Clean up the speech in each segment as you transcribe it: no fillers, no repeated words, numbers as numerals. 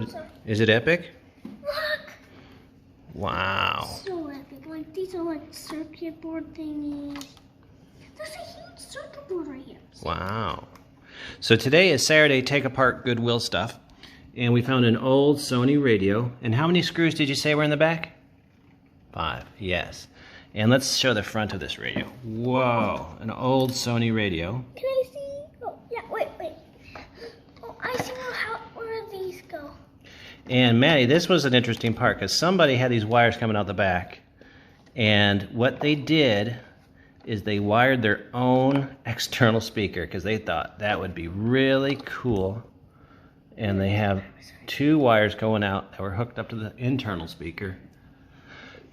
I'm sorry. Is it epic? Look! Wow. So epic. Like, these are like circuit board thingies. There's a huge circuit board right here. Wow. So today is Saturday Take Apart Goodwill stuff. And we found an old Sony radio. And how many screws did you say were in the back? 5, yes. And let's show the front of this radio. Whoa, an old Sony radio. Can I see? Oh, yeah, wait. Oh, I see where these go. And Maddie, this was an interesting part because somebody had these wires coming out the back. And what they did is they wired their own external speaker because they thought that would be really cool. And they have 2 wires going out that were hooked up to the internal speaker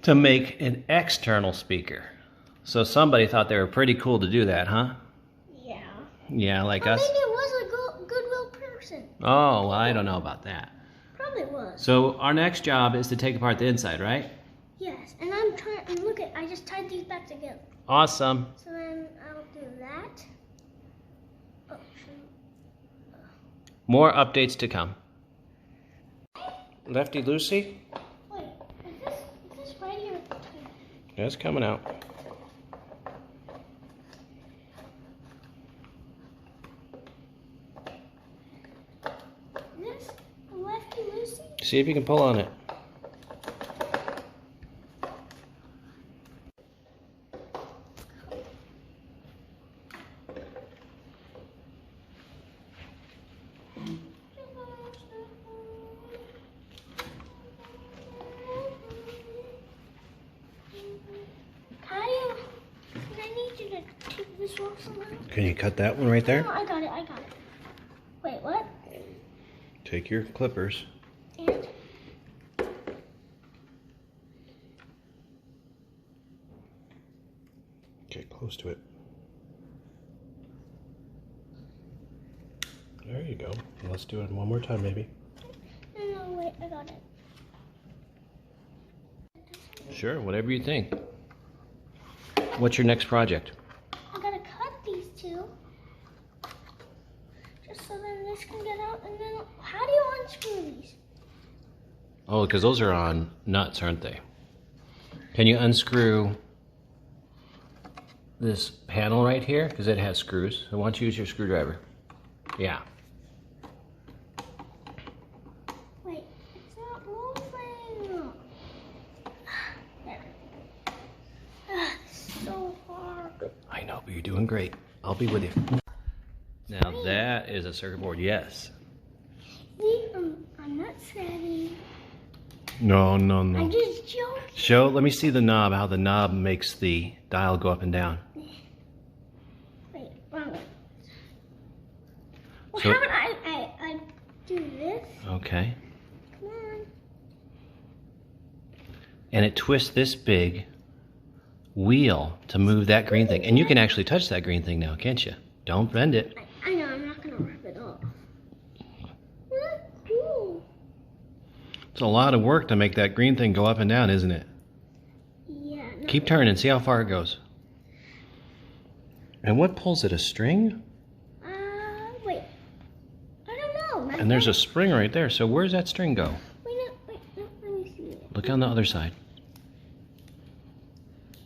to make an external speaker. So somebody thought they were pretty cool to do that, huh? Yeah. Yeah, like I us. think it was a Goodwill person. Oh, well, I don't know about that. Probably was. So our next job is to take apart the inside, right? Yes, and I'm trying, and look I just tied these back together. Awesome. So then I'll do that. Oh, shoot. More updates to come. Lefty Lucy? Wait, is this right here? Yeah, it's coming out. Is this Lefty Lucy? See if you can pull on it. Can you cut that one right there? No, I got it. Wait, what? Take your clippers. And? Get close to it. There you go. Let's do it one more time, maybe. No, wait, I got it. Sure, whatever you think. What's your next project? I gotta cut these 2. Just so then this can get out, and then how do you unscrew these? Oh, because those are on nuts, aren't they? Can you unscrew this panel right here? Because it has screws. So why don't you use your screwdriver? Yeah. Wait, it's not moving. There. It's so hard. I know, but you're doing great. I'll be with you. Now that is a circuit board, yes. See, I'm not savvy. No. I'm just joking. Let me see the knob, how the knob makes the dial go up and down. Wait, wrong way. Well, So- how about I do this? Okay. Come on. And it twists this big wheel to move that green thing. And you can actually touch that green thing now, can't you? Don't bend it. I know, I'm not gonna rip it off. That's cool. It's a lot of work to make that green thing go up and down, isn't it? Yeah. No. Keep turning, see how far it goes. And what pulls it, a string? Wait. I don't know. And there's a spring right there, so where's that string go? Wait, no, let me see it. Look on the other side.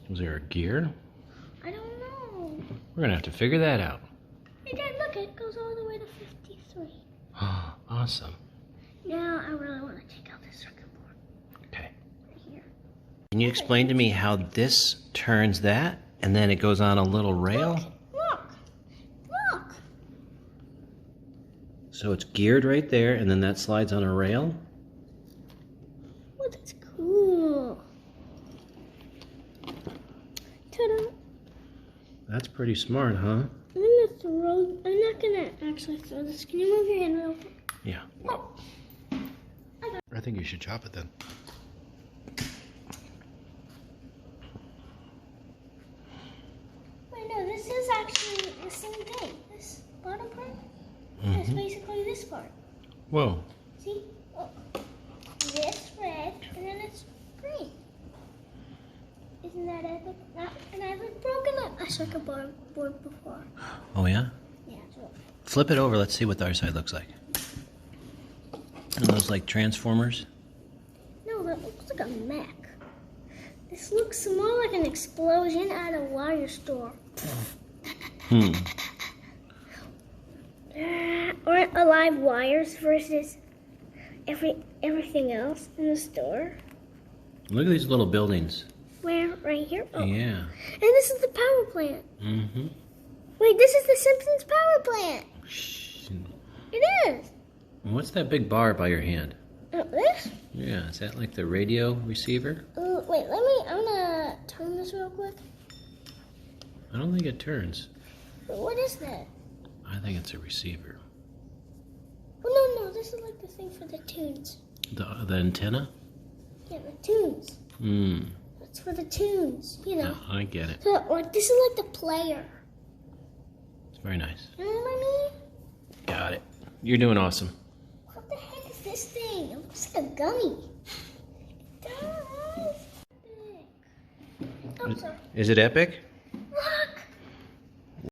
Was there a gear? I don't know. We're gonna have to figure that out. Hey, Dad, look, it goes all the way to 53. Awesome. Now I really want to take out this circuit board. Okay. Right here. Can you explain to me how this turns that, and then it goes on a little rail? Look. So it's geared right there, and then that slides on a rail? Oh, that's cool. Ta-da. That's pretty smart, huh? I'm not gonna actually throw this. Can you move your hand real quick? Yeah. Oh. I think you should chop it then. Wait, no, this is actually the same thing. This bottom part is basically this part. Whoa. See? Oh. This red, and then it's green. Isn't that epic? And I've broken a circuit board before. Oh, yeah? Yeah, it's real. Flip it over. Let's see what the other side looks like. Are those like transformers? No, that looks like a mech. This looks more like an explosion at a wire store. Or alive wires versus everything else in the store. Look at these little buildings. Where? Right here? Oh. Yeah. And this is the power plant. Mm-hmm. Wait, this is the Simpsons power plant. Shh. It is. What's that big bar by your hand? This? Yeah, is that like the radio receiver? Wait, I'm gonna turn this real quick. I don't think it turns. What is that? I think it's a receiver. Oh, no, this is like the thing for the tunes. The antenna? Yeah, the tunes. Hmm. It's for the tunes, you know. Yeah, I get it. So, like, this is like the player. It's very nice. You know what I mean? Got it. You're doing awesome. What the heck is this thing? It looks like a gummy. It does. Oh, sorry. Is it epic?